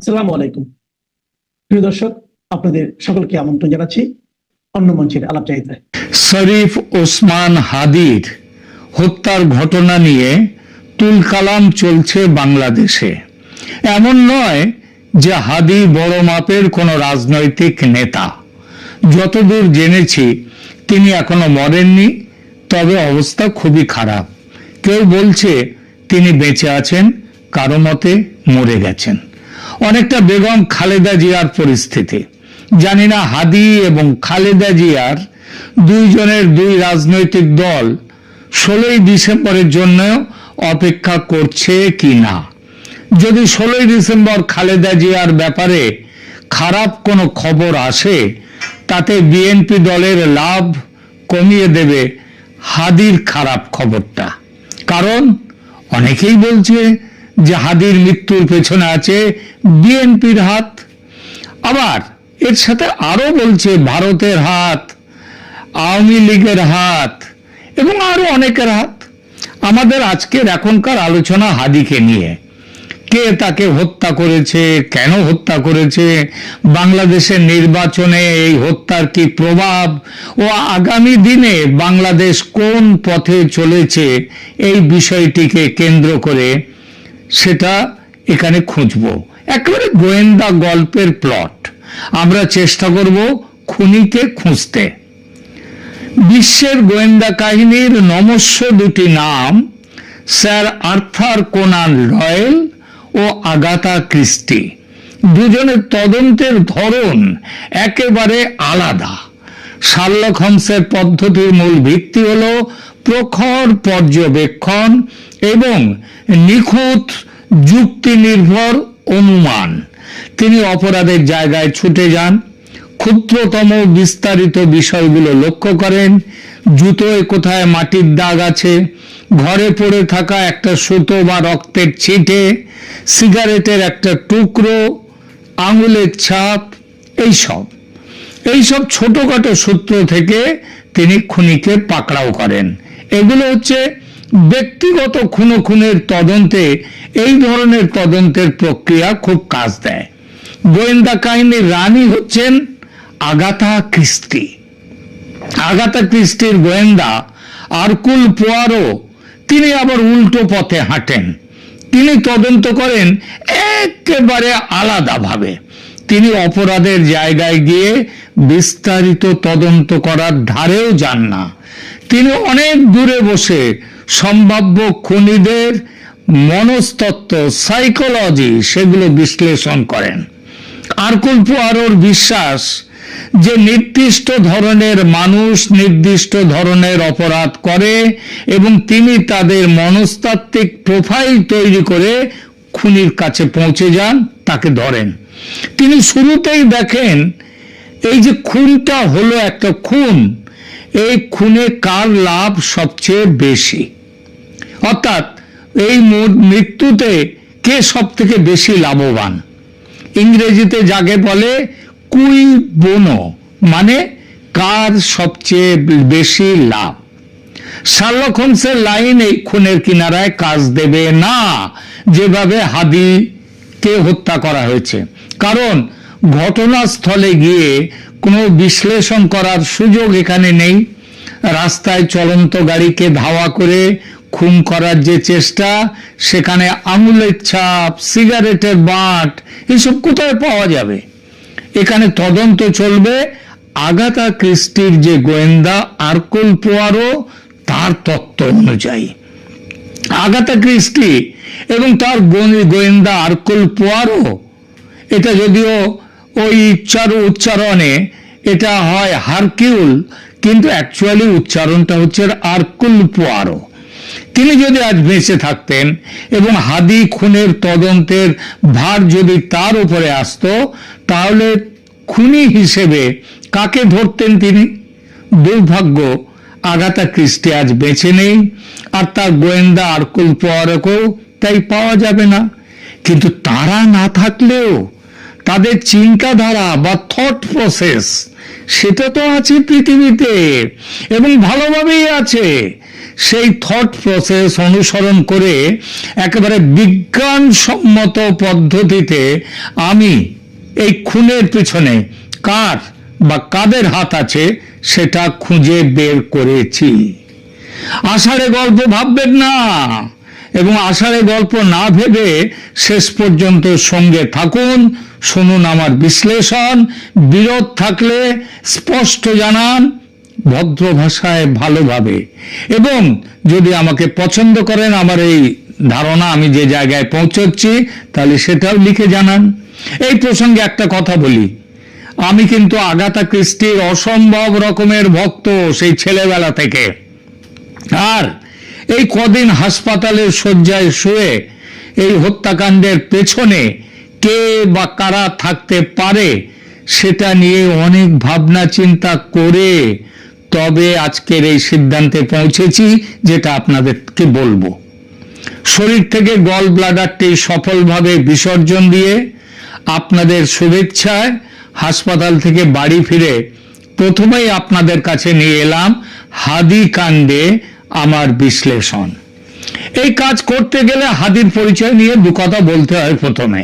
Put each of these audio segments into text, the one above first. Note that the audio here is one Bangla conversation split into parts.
আসসালামু আলাইকুম প্রিয় দর্শক, আপনাদের সকলকে আমন্ত্রণ জানাচ্ছি অন্য মঞ্চের আলাপচারিতায়। শরীফ ওসমান হাদির হত্যার ঘটনা নিয়ে তুলকালাম চলছে বাংলাদেশে। এমন নয় যে হাদি বড় মাপের কোনো রাজনৈতিক নেতা। যতদূর জেনেছি তিনি এখনো মরেননি, তবে অবস্থা খুবই খারাপ। কেউ বলছে তিনি বেঁচে আছেন, কারো মতে মরে গেছেন। অনেকটা বেগম খালেদা জিয়ার পরিস্থিতি। জানি না হাদি এবং খালেদা জিয়ার দুইজনের দুই রাজনৈতিক দল 16ই ডিসেম্বরের জন্য অপেক্ষা করছে কি না। যদি 16ই ডিসেম্বর খালেদা জিয়ার ব্যাপারে খারাপ কোনো খবর আসে, তাতে বিএনপি দলের লাভ কমিয়ে দেবে হাদির খারাপ খবরটা। কারণ অনেকেই বলছে যে হাদির মৃত্যুর পেছনে আছে বিএনপির হাত। আবার এর সাথে আরো বলছে ভারতের হাত, আওয়ামী লীগের হাত এবং আরো অনেকের হাত। আমাদের আজকের এখনকার আলোচনা হাদিকে নিয়ে। কে তাকে হত্যা করেছে, কেন হত্যা করেছে, বাংলাদেশের নির্বাচনে এই হত্যার কি প্রভাব ও আগামী দিনে বাংলাদেশ কোন পথে চলেছে, এই বিষয়টিকে কেন্দ্র করে সেটা এখানে খুঁজব। একেবারে গোয়েন্দা গল্পের প্লট। আমরা চেষ্টা করব খুনিকে খুঁজতে। বিশ্বের গোয়েন্দা কাহিনীর নমস্য দুটি নাম স্যার আর্থার কোনান ডয়েল ও আগাথা ক্রিস্টি। দুজনের তদন্তের ধরন একেবারে আলাদা। শার্লক হোমসের পদ্ধতির মূল ভিত্তি হল প্রখর পর্যবেক্ষণ এবং নিখুঁত যুক্তি নির্ভর অনুমান। তিনি অপরাধের জায়গায় ছুটে যান, ক্ষুদ্রতম বিস্তারিত বিষয়গুলো লক্ষ্য করেন। জুতোয় কোথায় মাটির দাগ আছে, ঘরে পড়ে থাকা একটা সুতো বা রক্তের ছিটে, সিগারেটের একটা টুকরো, আঙুলের ছাপ, এইসব ছোটখাটো সূত্র থেকে তিনি খুনিকে পাকড়াও করেন। এগুলো হচ্ছে ব্যক্তিগত খুনের তদন্তে এই ধরনের তদন্তের প্রক্রিয়া খুব কাজ দেয়। গোয়েন্দা কাহিনীর রানী হচ্ছেন আগাথা ক্রিস্টি। আগাথা ক্রিস্টির গোয়েন্দা আরকুল পোয়ারো, তিনি আবার উল্টো পথে হাঁটেন। তিনি তদন্ত করেন একেবারে আলাদাভাবে। তিনি অপরাধের জায়গায় গিয়ে বিস্তারিত তদন্ত করার ধারেও যান না। তিনি অনেক দূরে বসে সম্ভাব্য খুনিদের মনস্তত্ত্ব, সাইকোলজি, সেগুলো বিশ্লেষণ করেন। আরকুল পোয়ারোর বিশ্বাস যে নির্দিষ্ট ধরনের মানুষ নির্দিষ্ট ধরনের অপরাধ করে এবং তিনি তাদের মনস্তাত্ত্বিক প্রোফাইল তৈরি করে খুনির কাছে পৌঁছে যান, তাকে ধরেন। তিনি শুরুতেই দেখেন এই যে খুনটা হলো একটা খুন, এই খুনে কার লাভ সবচেয়ে বেশি, অর্থাৎ এই মৃত্যুতে কে সব থেকে বেশি লাভবান। ইংরেজিতে যাকে বলে কুই বোনো, মানে কার সবচেয়ে বেশি লাভ। শার্লক হোমসের লাইন এই খুনের কিনারায় কাজ দেবে না যেভাবে হাদিকে হত্যা করা হয়েছে। কারণ ঘটনাস্থলে গিয়ে কোনো বিশ্লেষণ করার সুযোগ এখানে নেই। রাস্তায় চলন্ত গাড়িকে ধাওয়া করে খুন করার যে চেষ্টা, সেখানে আঙুলের ছাপ, সিগারেটের বাঁট, এসব কোথায় পাওয়া যাবে? এখানে তদন্ত চলবে আগাথা ক্রিস্টির যে গোয়েন্দা আরকুল পোয়ারো, তার তত্ত্ব অনুযায়ী। আগাথা ক্রিস্টি এবং তার গোয়েন্দা আরকুল পোয়ারো, এটা যদিও ওই উচ্চারণে এটা হয় হারকিউল, কিন্তু অ্যাকচুয়ালি উচ্চারণটা হচ্ছে আরকুল পোয়ারো। তিনি যদি আজ বেঁচে থাকতেন এবং হাদি খুনের তদন্তের ভার যদি তার উপরে আসতো, তাহলে খুনি হিসেবে কাকে ধরতেন তিনি? দুর্ভাগ্য, আগাথা ক্রিস্টি আজ বেঁচে নেই, আর তার গোয়েন্দা আরকুল পোয়ারোকেও তাই পাওয়া যাবে না। কিন্তু তারা না থাকলেও তাদের চিন্তাধারা বা থট প্রসেস, সেটা তো আছে পৃথিবীতে এবং ভালোভাবেই আছে। সেই থট প্রসেস অনুসরণ করে একেবারে বিজ্ঞানসম্মত পদ্ধতিতে আমি এই খুনের পিছনে কার বা কাদের হাত আছে সেটা খুঁজে বের করেছি। আষাঢ়ে গল্প ভাববেন না, এবং আষাঢ়ে গল্প না ভেবে শেষ পর্যন্ত সঙ্গে থাকুন, শুনুন আমার বিশ্লেষণ। বিরোধ থাকলে স্পষ্ট জানান, ভদ্র ভাষায় ভালোভাবে, এবং যদি আমাকে পছন্দ করেন, আমার এই ধারণা আমি যে জায়গায় পৌঁছচ্ছি, তাহলে সেটাও লিখে জানান। এই প্রসঙ্গে একটা কথা বলি, আমি কিন্তু আগাথা ক্রিস্টির অসম্ভব রকমের ভক্ত সেই ছেলেবেলা থেকে। আর এই কদিন হাসপাতালের শয্যায় শুয়ে এই হত্যাকাণ্ডের পেছনে কে বা কারা থাকতে পারে সেটা নিয়ে অনেক ভাবনা চিন্তা করে তবে আজকের এই সিদ্ধান্তে পৌঁছেছি, যেটা আপনাদেরকে বলবো। শরীর থেকে গল ব্লাডারটি সফলভাবে বিসর্জন দিয়ে আপনাদের শুভেচ্ছায় হাসপাতাল থেকে বাড়ি ফিরে প্রথমেই আপনাদের কাছে নিয়ে এলাম হাদি কাণ্ডে আমার বিশ্লেষণ। এই কাজ করতে গেলে হাদির পরিচয় নিয়ে দু কথা বলতে হয়। প্রথমে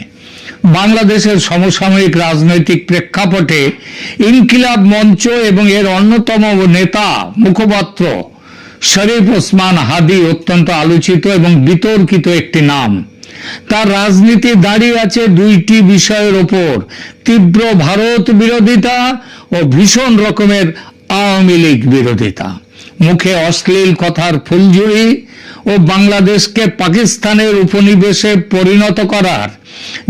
বাংলাদেশের সমসাময়িক রাজনৈতিক প্রেক্ষাপটে ইনকিলাব মঞ্চ এবং এর অন্যতম নেতা মুখপাত্র শরীফ ওসমান হাদি অত্যন্ত আলোচিত এবং বিতর্কিত একটি নাম। তার রাজনীতি দাঁড়িয়ে আছে দুইটি বিষয়ের ওপর, তীব্র ভারত বিরোধিতা ও ভীষণ রকমের আওয়ামী লীগ বিরোধিতা। মুখে অশ্লীল কথার ফুলঝুরি ও বাংলাদেশকে পাকিস্তানের উপনিবেশে পরিণত করার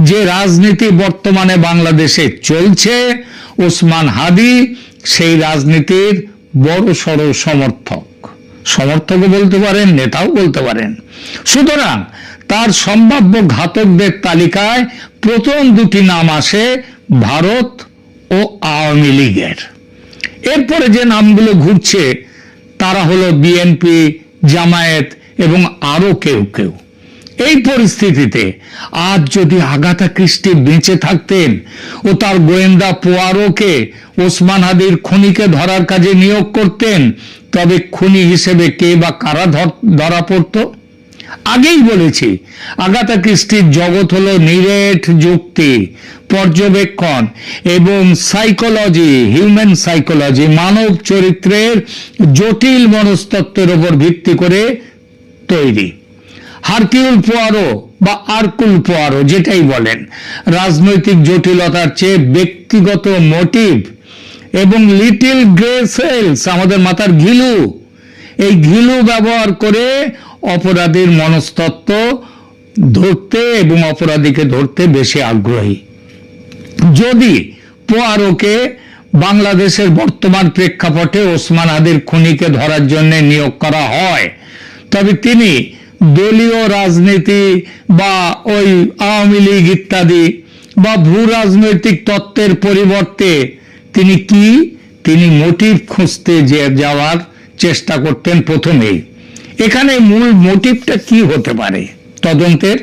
যে রাজনীতি বর্তমানে বাংলাদেশে চলছে, ওসমান হাদি সেই রাজনীতির বড়সড় সমর্থকও বলতে পারেন, নেতাও বলতে পারেন। সুতরাং তার সম্ভাব্য ঘাতকদের তালিকায় প্রথম দুটি নাম আসে ভারত ও আওয়ামী লীগের। এরপরে যে নামগুলো ঘুরছে তারা হলো বিএনপি, জামায়াত এবং আরো কেউ কেউ। এই পরিস্থিতিতে আজ যদি আগাথা ক্রিস্টি বেঁচে থাকতেন ও তার গোয়েন্দা পোয়ারোকে ওসমান হাদির খুনিকে ধরার কাজে নিয়োগ করতেন, তবে খুনি হিসেবে কে বা কারা ধরা পড়ত? আগেই বলেছি, আগাথা ক্রিস্টির জগৎ হলো নিরেট যুক্তি, পর্যবেক্ষণ এবং সাইকোলজি, হিউম্যান সাইকোলজি, মানব চরিত্রের জটিল মনস্তত্ত্বের উপর ভিত্তি করে তৈরি। হারকিউল পোয়ারো বা আরকুল পোয়ারো যেটাই বলেন, রাজনৈতিক জটিলতার চেয়ে ব্যক্তিগত মোটিভ এবং লিটিল গ্রে সেলস, আমাদের মাথার ঘিলু, এই ঘিলু ব্যবহার করে অপরাধীর মনস্তত্ত্ব ধরতে এবং অপরাধীকে ধরতে বেশি আগ্রহী। যদি পোয়ারোকে বাংলাদেশের বর্তমান প্রেক্ষাপটে ওসমান হাদির খুনিকে ধরার জন্য নিয়োগ করা হয়, তবে তিনি দলীয় রাজনীতি বা ওই আওয়ামী লীগ ইত্যাদি বা ভূ রাজনৈতিক তত্ত্বের পরিবর্তে তিনি মোটিভ খুঁজতে যাওয়ার চেষ্টা করতেন প্রথমেই। এখানে মূল মোটিভটা কি হতে পারে তদন্তের?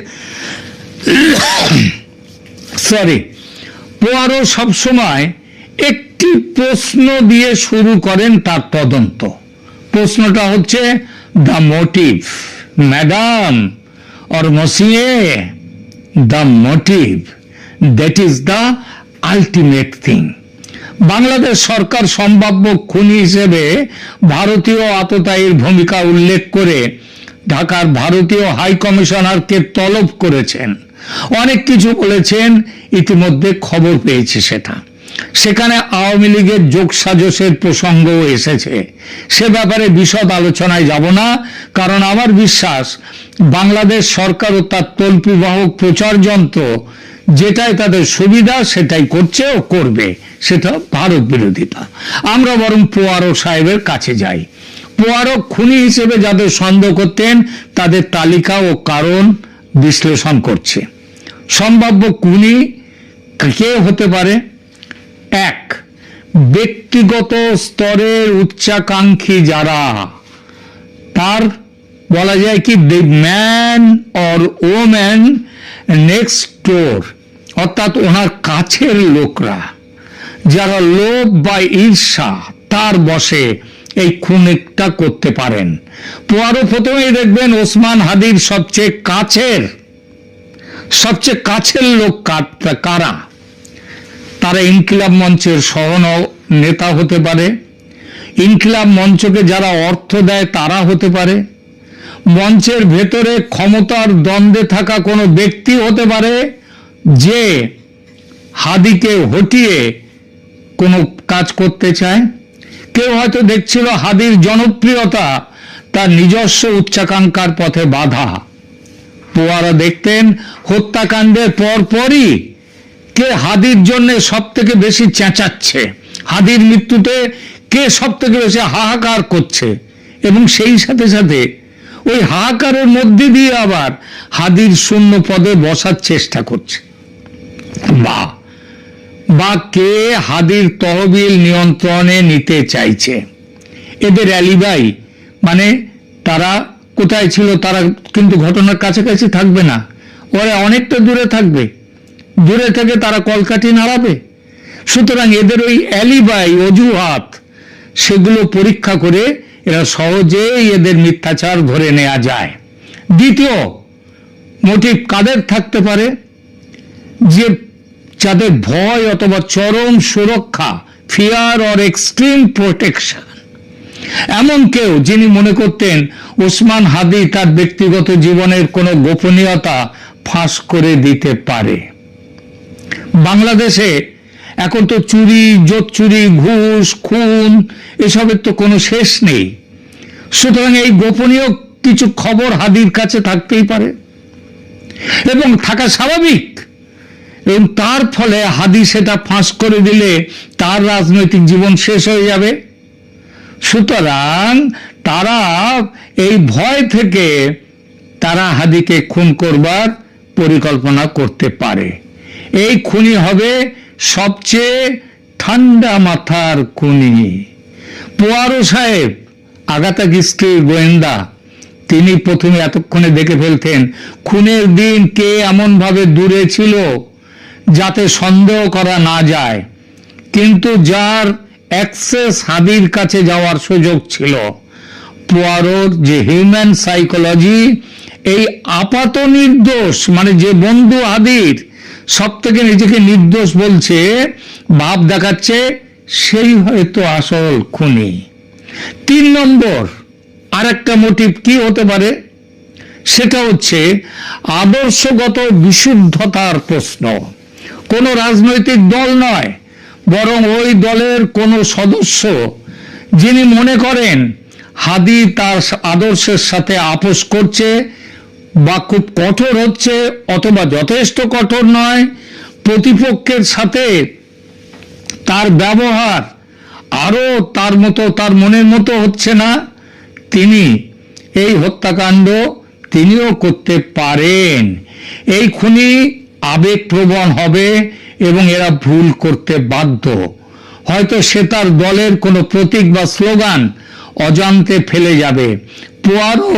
পোয়ারো সবসময় একটি প্রশ্ন দিয়ে শুরু করেন তার তদন্ত। প্রশ্নটা হচ্ছে the motive madam or monsieur, the motive, that is the ultimate thing. Bangladesh সরকার সম্ভাব্য খুনি হিসেবে ভারতীয় আততায়ীর ভূমিকা উল্লেখ করে ঢাকার ভারতীয় হাই কমিশনারকে তলব করেছেন, অনেক কিছু বলেছেন, ইতিমধ্যে খবর পেয়েছে সেটা। সেখানে আওয়ামী লীগের যোগসাজশের প্রসঙ্গও এসেছে। সে ব্যাপারে বিশদ আলোচনায় যাব না, কারণ আমার বিশ্বাস বাংলাদেশ সরকার ও তার তল্পিবাহক প্রচার যন্ত্র যেটাই তাদের সুবিধা সেটাই করছে ও করবে, সেটা ভারত বিরোধিতা। আমরা বরং পোয়ারো সাহেবের কাছে যাই। পোয়ারো খুনি হিসেবে যাদের সন্দেহ করতেন তাদের তালিকা ও কারণ বিশ্লেষণ করছে। সম্ভাব্য খুনি কে হতে পারে? এক, ব্যক্তিগত স্তরের উচ্চাকাঙ্ক্ষী যারা, তার বলা যায় কি the man or woman next ডোর, অর্থাৎ ওনার কাছের লোকরা, যারা লোভ বা ঈর্ষা তার বশে এই খুনটা করতে পারেন। পোয়ারো প্রথমেই দেখবেন ওসমান হাদির সবচেয়ে কাছের লোক কারা। তারা ইনকিলাব মঞ্চের সহ নেতা হতে পারে, ইনকিলাব মঞ্চকে যারা অর্থ দেয় তারা হতে পারে, মঞ্চের ভেতরে ক্ষমতার দ্বন্দ্বে থাকা কোনো ব্যক্তি হতে পারে যে হাদিকে হটিয়ে কোনো কাজ করতে চায়। কেউ হয়তো দেখছিল হাদির জনপ্রিয়তা তার নিজস্ব উচ্চাকাঙ্ক্ষার পথে বাধা। পোয়ারো দেখতেন হত্যাকাণ্ডের পরপরই কে হাদির জন্য সব থেকে বেশি চেঁচাচ্ছে, হাদির মৃত্যুতে কে সব থেকে বেশি হাহাকার করছে, এবং সেই সাথে সাথে ওই হাহাকারের মধ্যে দিয়ে আবার হাদির শূন্য পদে বসার চেষ্টা করছে, বা কে হাদির তহবিল নিয়ন্ত্রণে নিতে চাইছে। এদের অ্যালিবাই মানে তারা কোথায় ছিল, তারা কিন্তু ঘটনার কাছাকাছি থাকবে না, ওরা অনেকটা দূরে থাকবে, দূরে থেকে তারা কলকাঠি নাড়াবে। সুতরাং এদের ওই অ্যালিবাই অজুহাত সেগুলো পরীক্ষা করে এরা সহজেই এদের মিথ্যাচার ধরে নেওয়া যায়। দ্বিতীয় মোটিভ কাদের থাকতে পারে, যে যাদের ভয় অথবা চরম সুরক্ষা, ফিয়ার অর এক্সট্রিম প্রোটেকশন, এমন কেউ যিনি মনে করতেন ওসমান হাদি তার ব্যক্তিগত জীবনের কোনো গোপনীয়তা ফাঁস করে দিতে পারে। বাংলাদেশে এখন তো চুরি, জোচ্চুরি, ঘুষ, খুন এসবের তো কোনো শেষ নেই। সুতরাং এই গোপনীয় কিছু খবর হাদির কাছে থাকতেই পারে এবং থাকা স্বাভাবিক, এবং তার ফলে হাদি সেটা ফাঁস করে দিলে তার রাজনৈতিক জীবন শেষ হয়ে যাবে। সুতরাং তারা এই ভয় থেকে তারা হাদিকে খুন করবার পরিকল্পনা করতে পারে। এই খুনি হবে সবচেয়ে ঠান্ডা মাথার খুনি। পোয়ারো সাহেব আগাথা ক্রিস্টির গোয়েন্দা, তিনি প্রথমে এতক্ষণে দেখে ফেলতেন খুনের দিন কে এমন ভাবে দূরে ছিল যাতে সন্দেহ করা না যায়, কিন্তু যার অ্যাক্সেস হাদির কাছে যাওয়ার সুযোগ ছিল। পোয়ারোর যে হিউম্যান সাইকোলজি, এই আপাত নির্দোষ মানে যে বন্ধু হাদির সব থেকে নিজেকে নির্দোষ বলছে, ভাব দেখাচ্ছে, সেই হয়তো আসল খুনি। 3 নম্বর আর একটা মোটিভ কি হতে পারে, সেটা হচ্ছে আদর্শগত বিশুদ্ধতার প্রশ্ন। কোনো রাজনৈতিক দল নয়, বরং ওই দলের কোনো সদস্য যিনি মনে করেন হাদি তার আদর্শের সাথে আপোষ করছে বা খুব কঠোর হচ্ছে অথবা যথেষ্ট কঠোর নয়, প্রতিপক্ষের সাথে তার ব্যবহার আরো তার মনের মতো হচ্ছে না, তিনি এই হত্যাকাণ্ড তিনিও করতে পারেন। এই খুনি আবেগপ্রবণ হবে এবং এরা ভুল করতে বাধ্য। হয়তো সে তার দলের কোনো প্রতীক বা স্লোগান অজান্তে ফেলে যাবে। পোয়ারো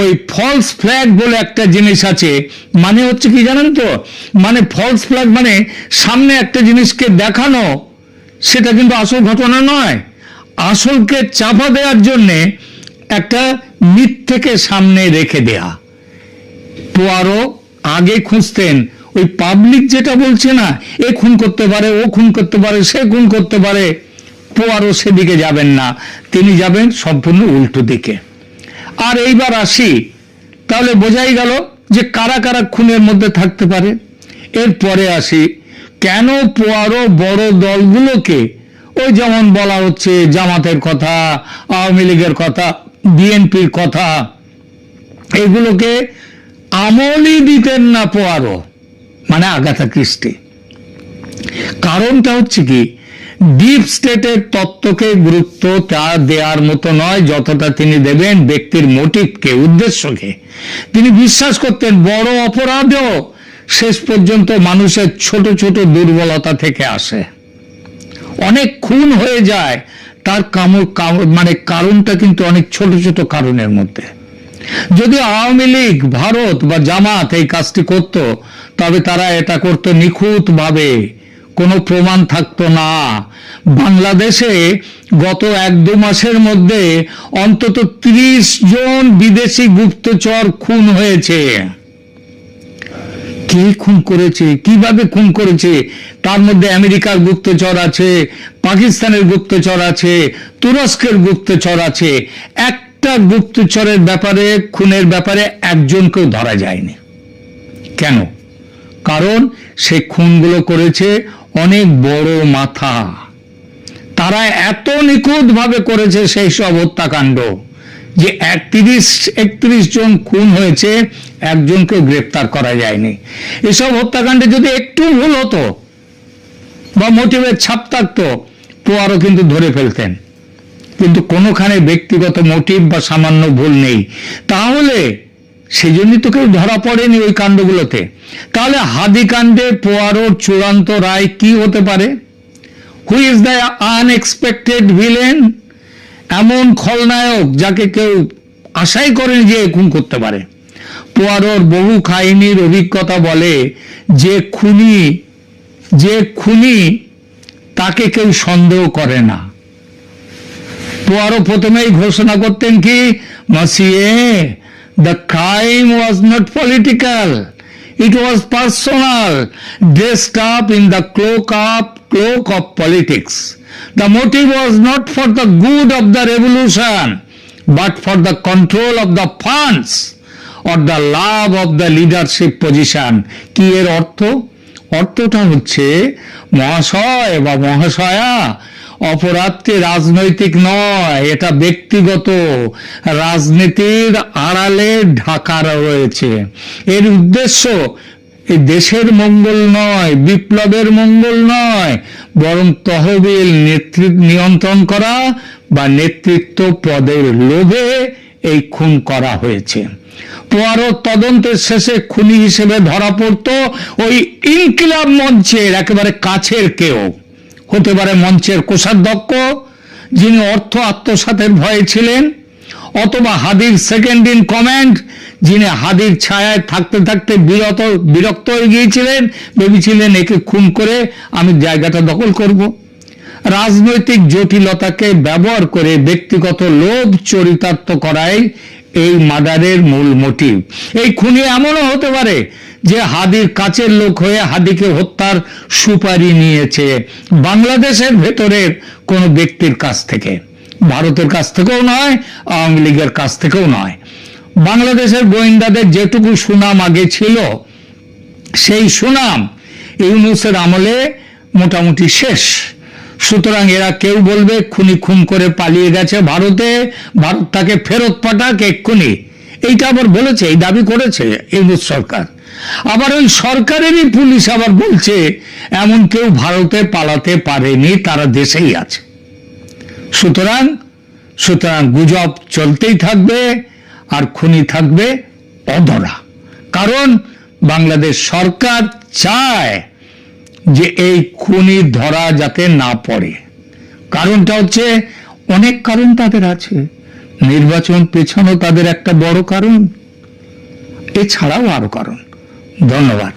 ওই ফলস ফ্ল্যাগ বলে একটা জিনিস আছে, মানে হচ্ছে কি জানেন তো, মানে ফলস ফ্ল্যাগ মানে সামনে একটা জিনিসকে দেখানো, সেটা কিন্তু আসল ঘটনা নয়, আসলকে চাপা দেওয়ার জন্যে একটা মিথ্যেকে সামনে রেখে দেয়া। পোয়ারো আগে খুঁজতেন ওই পাবলিক যেটা বলছে না, এ খুন করতে পারে, ও খুন করতে পারে, সে খুন করতে পারে, পোয়ারো সেদিকে যাবেন না, তিনি যাবেন সম্পূর্ণ উল্টো দিকে। আর এইবার আসি, তাহলে বোঝাই গেল যে কারা কারা খুনের মধ্যে থাকতে পারে। এরপরে আসি কেন পোয়ারো বড় দলগুলোকে, ওই যেমন বলা হচ্ছে জামাতের কথা, আওয়ামী লীগের কথা, বিএনপির কথা, এগুলোকে আমলই দিতেন না পোয়ারো মানে আগাথা ক্রিস্টি। কারণটা হচ্ছে কি, ডিপ স্টেটের তত্ত্বকে গুরুত্ব তা দেওয়ার মতো নয় যতটা তিনি দেবেন ব্যক্তির মোটিভকে, উদ্দেশ্যকে। তিনি বিশ্বাস করতেন বড় অপরাধও শেষ পর্যন্ত মানুষের ছোট ছোট দুর্বলতা থেকে আসে। অনেক খুন হয়ে যায় তার মানে কারণটা কিন্তু অনেক ছোট ছোট কারণের মধ্যে। যদি আওয়ামী লীগ, ভারত বা জামাত এই কাজটি করত, তবে তারা এটা করত নিখুঁত ভাবে, কোনো প্রমাণ থাকতো না। বাংলাদেশে গত 1-2 মাসের মধ্যে অন্তত 30 জন বিদেশি গুপ্তচর খুন হয়েছে। কে খুন করেছে, কিভাবে খুন করেছে? তার মধ্যে আমেরিকার গুপ্তচর আছে, পাকিস্তানের গুপ্তচর আছে, তুরস্কের গুপ্তচর আছে। একটা গুপ্তচরের ব্যাপারে, খুনের ব্যাপারে একজনকেও ধরা যায়নি। কেন? কারণ সে খুনগুলো করেছে অনেক বড় মাথা। তারা এত নিখুঁত ভাবে করেছে সেই সব হত্যাকাণ্ড যে 31 জন খুন হয়েছে, একজনকেও গ্রেপ্তার করা যায়নি। এসব হত্যাকাণ্ডে যদি একটু ভুল হতো বা মোটিভের ছাপ থাকতো, পোয়ারো কিন্তু ধরে ফেলতেন। কিন্তু কোনোখানে ব্যক্তিগত মোটিভ বা সামান্য ভুল নেই। তাহলে সেই জন্যই তো কেউ ধরা পড়েনি ওই কাণ্ডগুলোতে। তাহলে হাদি কাণ্ডে পোয়ারোর চূড়ান্ত রায় কি হতে পারে? Who is the unexpected villain? এমন খলনায়ক যাকে কেউ আশাই করেনি যে খুন করতে পারে। পোয়ারোর বহু কাহিনীর অভিজ্ঞতা বলে যে খুনি তাকে কেউ সন্দেহ করে না। পোয়ারো প্রথমেই ঘোষণা করতেন কি, মসিয়ে, the crime was not political, it was personal, dressed up in the cloak of politics. The motive was not for the good of the revolution, but for the control of the funds or the love of the leadership position. কি এর অর্থ? অর্থটা হচ্ছে, মহাশয় বা মহাশয়া, অপরাধটি রাজনৈতিক নয়, এটা ব্যক্তিগত। রাজনীতির আড়ালে ঢাকা রয়েছে। এর উদ্দেশ্য এই দেশের মঙ্গল নয়, বিপ্লবের মঙ্গল নয়, বরং তহবিল নিয়ন্ত্রণ করা বা নেতৃত্ব পদের লোভে এই খুন করা হয়েছে। পোয়ারো তদন্তের শেষে খুনি হিসেবে ধরা পড়তো ওই ইনকিলাব মঞ্চের একেবারে কাছের কেউ। হতে পারে মঞ্চের কোষাধ্যক্ষ, যিনি অর্থ আত্মসাতের ভয়ে ছিলেন, অথবা হাদির সেকেন্ড ইন কমান্ড, যিনি হাদির ছায়ায় থাকতে থাকতে বিরক্ত হয়ে গিয়েছিলেন, ভেবেছিলেন একে খুন করে আমি জায়গাটা দখল করব। রাজনৈতিক জটিলতাকে ব্যবহার করে ব্যক্তিগত লোভ চরিতার্থ করাই এই মার্ডারের মূল মোটিভ। এই খুনি এমনও হতে পারে যে হাদির কাছের লোক হয়ে হাদিকে হত্যার সুপারি নিয়েছে বাংলাদেশের ভেতরের কোন ব্যক্তির কাছ থেকে, ভারতের কাছ থেকেও নয়, আওয়ামী লীগের কাছ থেকেও নয়। বাংলাদেশের গোয়েন্দাদের যেটুকু সুনাম আগে ছিল, সেই সুনাম ইউনূসের আমলে মোটামুটি শেষ। সুতরাং এরা কেউ বলবে খুনি খুন করে পালিয়ে গেছে ভারতে, ভারত তাকে ফেরত পাঠাক এক্ষুনি, এইটা আবার বলেছে, এই দাবি করেছে ইউনূস সরকার। আবার ওই সরকারেরই পুলিশ আবার বলছে এমন কেউ ভারতে পালাতে পারেনি, তারা দেশেই আছে। সুতরাং গুজব চলতেই থাকবে, আর খুনি থাকবে অধরা। কারণ বাংলাদেশ সরকার চায় যে এই খুনি ধরা যাতে না পড়ে। কারণটা হচ্ছে, অনেক কারণ তাদের আছে, নির্বাচন পেছানো তাদের একটা বড় কারণ, এছাড়াও আরো কারণ। ধন্যবাদ।